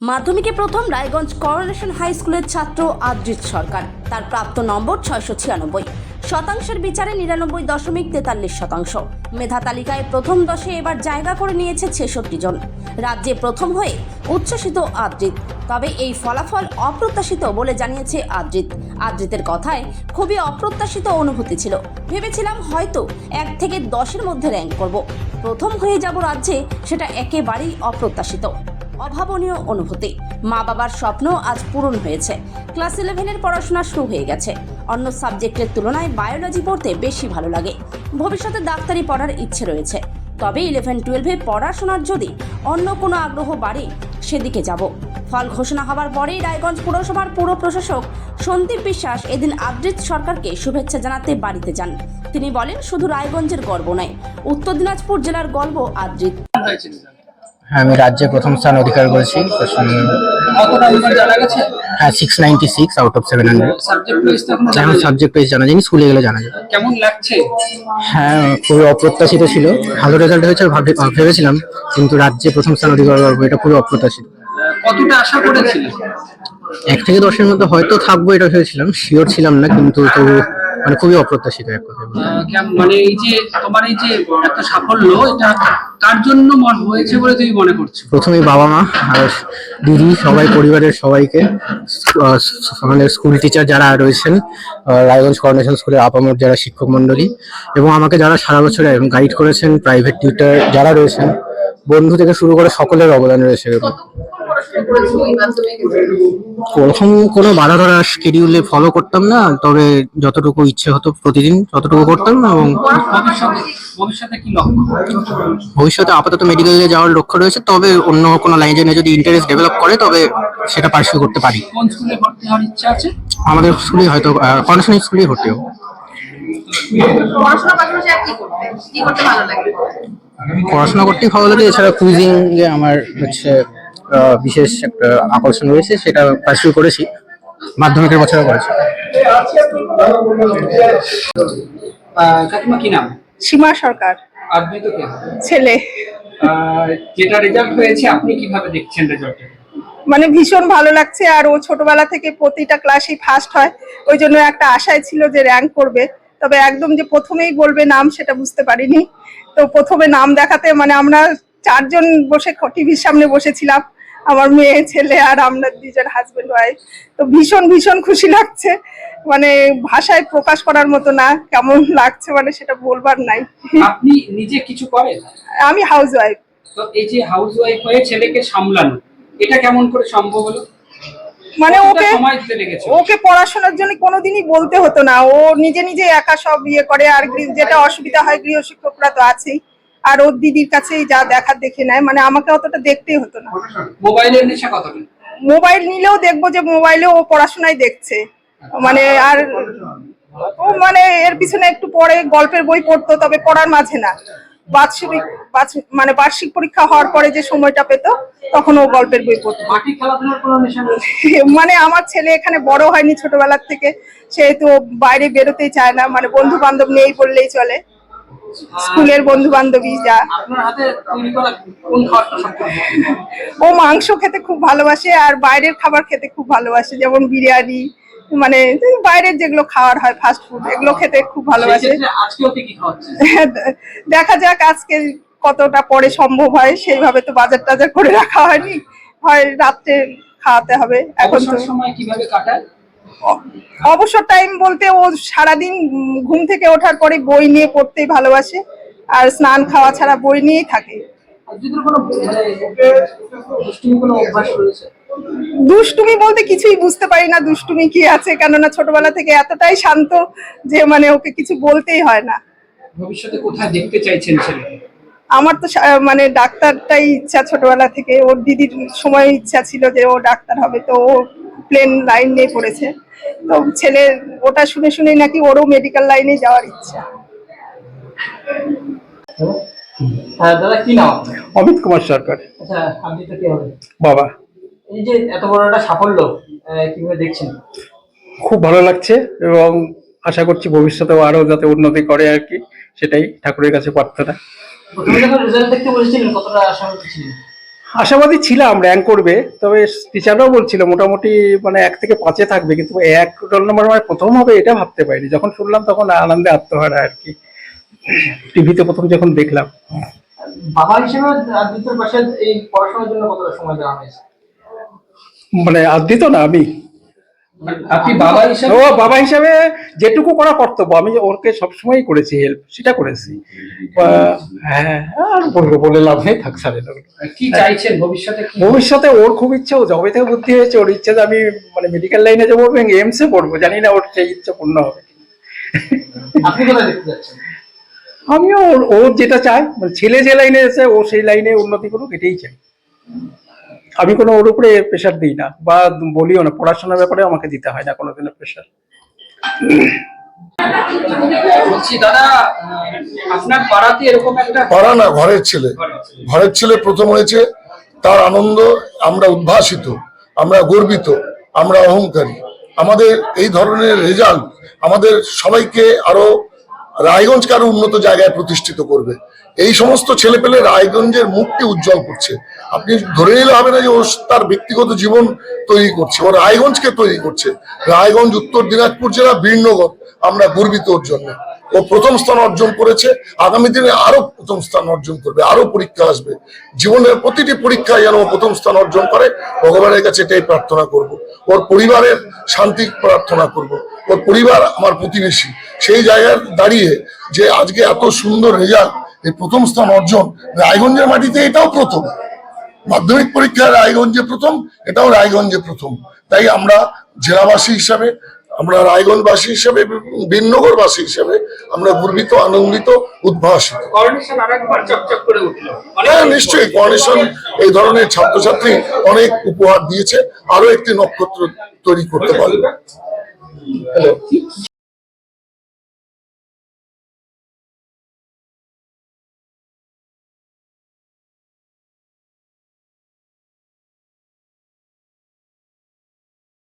মাধ্যমিকে প্রথম Raiganj coronation high স্কুলের ছাত্র আদ্রিত সরকার। তার প্রাপ্ত নম্বর 696, শতাংশের বিচারে 99.43%। মেধা তালিকায় প্রথম 10-এ এবার জায়গা করে নিয়েছে 66 জন। রাজ্যে প্রথম হয়ে উচ্ছ্বসিত আদ্রিত। তবে এই ফলাফল অপ্রত্যাশিত বলে জানিয়েছে আদ্রিতের কথায়, খুবই অপ্রত্যাশিত অনুভূতি ছিল। ভেবেছিলাম হয়তো 1 থেকে 10-এর মধ্যে র্যাঙ্ক করব, প্রথম হয়ে যাব রাজ্যে, সেটা একেবারেই অপ্রত্যাশিত। অভাবনীয় অনুভূতি। মা বাবার স্বপ্ন আজ পূরণ হয়েছে। ক্লাস 11-এর পড়াশোনা শুরু হয়ে গেছে। অন্য সাবজেক্টের তুলনায় বায়োলজি পড়তে বেশি ভালো লাগে। ভবিষ্যতে ডাক্তারি পড়ার ইচ্ছে রয়েছে। তবে 11-12-এ পড়াশোনার যদি অন্য কোনো আগ্রহ বাড়ে, সেদিকে যাব। ফল ঘোষণা হওয়ার পরেই রায়গঞ্জ পুরসভার পুর প্রশাসক সন্দীপ বিশ্বাস এদিন আদ্রিত সরকারকে শুভেচ্ছা জানাতে বাড়িতে যান। তিনি বলেন, শুধু রায়গঞ্জের গর্ব নয়, উত্তর দিনাজপুর জেলার গর্ব আদ্রিত। হ্যাঁ, আমি রাজ্যে প্রথম স্থান অধিকার করেছি। হ্যাঁ, 696 আউট অফ 700। এখন সাবজেক্ট ওয়াইজ জানা যায়নি, স্কুলে গেলে জানা যায়। কেমন লাগছে? হ্যাঁ, খুবই অপ্রত্যাশিত ছিল। ভালো রেজাল্ট হয়েছে ভেবেছিলাম, কিন্তু রাজ্যে প্রথম স্থান অধিকার করবো এটা খুবই অপ্রত্যাশিত। কতটা আশা করেছিলেন? 1 থেকে 10-এর মধ্যে হয়তো থাকবো এটা ভেবেছিলাম, শিওর ছিলাম না, কিন্তু তবু মানে খুবই অপ্রত্যাশিত এক কথা। মানে এই যে তোমার এই যে এত সাফল্য, এটা কার জন্য হয়েছে বলে তুমি মনে করছো? প্রথমেই বাবা মা আর দিদি, সবাই, পরিবারের সবাইকে, আমাদের স্কুল টিচার যারা রয়েছেন, রায়গঞ্জ করোনেশন স্কুলের আপামর যারা শিক্ষক মন্ডলী, এবং আমাকে যারা সারা বছর গাইড করেছেন, প্রাইভেট টিউটর যারা রয়েছেন, বন্ধু থেকে শুরু করে সকলের অবদান রয়েছে। প্রথম কোনো বাধা ধরা শিডিউলে ফলো করতাম না, তবে যতটুকু ইচ্ছে হতো প্রতিদিন ততটুকু করতাম। এবং ভবিষ্যতে কি লক্ষ্য? ভবিষ্যতে আপাতত মেডিকেলে যাওয়ার লক্ষ্য রয়েছে, তবে অন্য কোনো লাইনে যদি ইন্টারেস্ট ডেভেলপ করে তবে সেটা পার্সিউ করতে পারি। কোন স্কুলে ভর্তি হওয়ার ইচ্ছা আছে? আমাদের স্কুলে হয়তো করোনেশন স্কুলেই ভর্তি হবো। পড়াশোনা করতেই ভালো লাগে, এছাড়া কুইজিং এ আমার হচ্ছে বিশেষ একটা আকর্ষণ রয়েছে, সেটা পার্সিউ করেছি, মাধ্যমিকের বছরে করেছি। কাকিমা কি নাম? সীমা সরকার। আদ্রিত কে? ছেলে। যেটা রেজাল্ট হয়েছে, আপনি কিভাবে দেখছেন রেজাল্টটা? মানে ভীষণ ভালো লাগছে। আর ও ছোটবেলা থেকে প্রতিটা ক্লাসেই ফার্স্ট হয়, ওই জন্য একটা আশায় ছিল যে র্যাঙ্ক করবে। তবে একদম যে প্রথমেই বলবে নাম, সেটা বুঝতে পারিনি। তো প্রথমে নাম দেখাতে মানে আমরা 4 জন বসে টিভির সামনে বসেছিলাম, আমার মেয়ে, ছেলে আর আমরা 2 জন হাজবেন্ড ওয়াইফ। তো ভীষণ ভীষণ খুশি লাগছে, মানে ভাষায় প্রকাশ করার মতো না। কেমন লাগছে মানে সেটা বলবার নাই। আপনি নিজে কিছু করেন? আমি হাউস ওয়াইফ। তো এই যে হাউস ওয়াইফ হয়ে ছেলেকে সামলানো, এটা কেমন করে সম্ভব হলো? মানে ওকে পড়াশোনার জন্য কোনোদিনই বলতে হতো না, ও নিজে নিজে একা সব ইয়ে করে। আর যেটা অসুবিধা হয়, গৃহশিক্ষকরা তো আছেই, আর ওর দিদির কাছেই যা দেখার দেখে নেয়। মানে আমাকে অতটা দেখতেই হতো না। মোবাইলের নেশা কতটা? মোবাইল নিলেও দেখবো যে মোবাইলে ও পড়াশোনায় দেখছে, মানে আর ও মানে এর পিছনে একটু পরে গল্পের বই পড়তো, তবে পড়ার মাঝে না। বার্ষিক পরীক্ষা হওয়ার পরে যে সময়টা পেত, তখন ও গল্পের বই পড়তো। মাঠে খেলাধুলার কোনো নেশা নেই? মানে আমার ছেলে এখানে বড় হয়নি ছোটবেলার থেকে, সেহেতু বাইরে বেরোতেই চায় না। মানে বন্ধু বান্ধব নেই বললেই চলে, স্কুলের বন্ধু বান্ধবী যা। আপনার হাতে তৈরি করা কোন খাবারটা সবচেয়ে? ও মাংস খেতে খুব ভালোবাসে, আর বাইরের খাবার খেতে খুব ভালোবাসে, যেমন বিরিয়ানি, মানে বাইরের যেগুলো খাওয়ার হয় ফাস্ট ফুড, এগুলো খেতে খুব ভালোবাসে। আজকে ওকে কি খাওয়াচ্ছেন? দেখা যাক আজকে কতটা পরে সম্ভব হয়, সেইভাবে তো বাজার টাজার করে রাখা হয়নি, হয় রাত্রে খাওয়াতে হবে। এখন তো সময় কিভাবে কাটায়? অবসর টাইম বলতে ও সারাদিন ঘুম থেকে ওঠার পরে বই নিয়ে পড়তেই ভালোবাসে, আর স্নান খাওয়া ছাড়া বই নিয়েই থাকে। দুষ্টুমি বলতে কিছুই বুঝতে পারি না, দুষ্টুমি কি আছে, কেননা ছোটবেলা থেকে এতটাই শান্ত যে মানে ওকে কিছু বলতেই হয় না। ভবিষ্যতে কোথায় দেখতে চাইছেন ছেলে? আমার তো মানে ডাক্তারটাই ইচ্ছা ছোটবেলা থেকে। ওর দিদির সময় ইচ্ছা ছিল যে ও ডাক্তার হবে, তো ও প্লেন লাইন নিয়ে পড়েছে। তো ছেলের ওটা শুনে শুনেই নাকি ওরও মেডিকেল লাইনে যাওয়ার ইচ্ছা। দাদা কি নাম? অমিত কুমার সরকার। আচ্ছা, আপনি তো কি হবে? বাবা। এই যে এত বড় একটা সাফল্য, কিভাবে দেখছেন? খুব ভালো লাগছে, এবং আশা করছি ভবিষ্যতেও আরো যাতে উন্নতি করে আর কি, সেটাই ঠাকুরের কাছে প্রার্থনা। প্রথমে যখন রেজাল্ট দেখতে বলেছিলেন, কতটা আশা ছিলেন? আশাবাদী ছিলাম র্যাঙ্ক করবে, তবে টিচাররাও বলছিল মোটামুটি মানে 1 থেকে 5-এ থাকবে, কিন্তু 1 রোল নম্বর মানে প্রথম হবে এটা ভাবতে পারিনি। যখন শুনলাম তখন আনন্দে আত্মহারা আর কি, টিভিতে প্রথম যখন দেখলাম। বাবা হিসেবে আদ্রিতের পাশে এই পড়াশোনার জন্য কতটা সময় দেওয়া হয়েছে? মানে আদ্রিত না, আমি আপনি বাবা হিসেবে বাবা হিসাবে যেটুকু করা কর্তব্য আমি ওকে সবসময় করেছি, হেল্প সেটা করেছি। হ্যাঁ, আর বলবো বলে লাভ নেই, থাক সারে। কি চাইছেন ভবিষ্যতে? কি ভবিষ্যতে ওর খুব ইচ্ছে, ও যবে থেকে বুদ্ধি হয়েছে ওর ইচ্ছে যে আমি মানে মেডিকেল লাইনে যাবো এবং এইমসে পড়বো। জানি না ওর সেই ইচ্ছা পূর্ণ হবে। আপনি কোথায় দেখতে যাচ্ছেন? আমিও ওর যেটা চাই, মানে ছেলে যে লাইনে এসে ও সেই লাইনে উন্নতি করুক, এটাই চাই। আমি কোনো ওর উপরে প্রেশার দিই না বা বলিও না, পড়াশোনার ব্যাপারে আমাকে দিতে হয় না কোনোদিনও প্রেশার। বলছি দাদা, আপনার পাড়াতে এরকম একটা পাড়া না, ঘরের ছেলে প্রথম হয়েছে, তার আনন্দ আমরা উদ্ভাসিত, আমরা গর্বিত, আমরা অহংকারী। আমাদের এই ধরনের রেজাল্ট আমাদের সবাইকে আরো রায়গঞ্জকে আরো উন্নত জায়গায় প্রতিষ্ঠিত করবে। এই সমস্ত ছেলেপেলে রায়গঞ্জের মুখকে উজ্জ্বল করছে। আপনি ধরে নিলে হবে না যে ও তার ব্যক্তিগত জীবন তৈরি করছে, ও রায়গঞ্জকে তৈরি করছে। রায়গঞ্জ উত্তর দিনাজপুর জেলা বীরনগর, আমরা গর্বিত ওর জন্য। ও প্রথম স্থান অর্জন করেছে, আগামী দিনে আরো প্রথম স্থান অর্জন করবে, আরো পরীক্ষা আসবে। জীবনের প্রতিটি পরীক্ষায় যেন ও প্রথম স্থান অর্জন করে, ভগবানের কাছে এটাই প্রার্থনা করব। ওর পরিবারের শান্তি প্রার্থনা করব। ওর পরিবার আমার প্রতিবেশী, সেই জায়গায় দাঁড়িয়ে যে আজকে এত সুন্দর রেজাল্ট, এই প্রথম স্থান অর্জন রায়গঞ্জের মাটিতে, এটাও প্রথম। মাধ্যমিক পরীক্ষায় রায়গঞ্জে প্রথম, এটাও রায়গঞ্জে প্রথম। তাই আমরা জেলাবাসী হিসাবে, আমরা রায়গঞ্জবাসী হিসাবে, বীরনগরবাসী হিসাবে আমরা গর্বিত, আনন্দিত, উদ্ভাসিত। কোঅর্ডিনেশন আরেকবার চকচক করে উঠলো। হ্যাঁ, নিশ্চয়ই কোঅর্ডিনেশন এই ধরনের ছাত্রছাত্রী অনেক উপহার দিয়েছে, আরো একটি নক্ষত্র তৈরি করতে পারবে।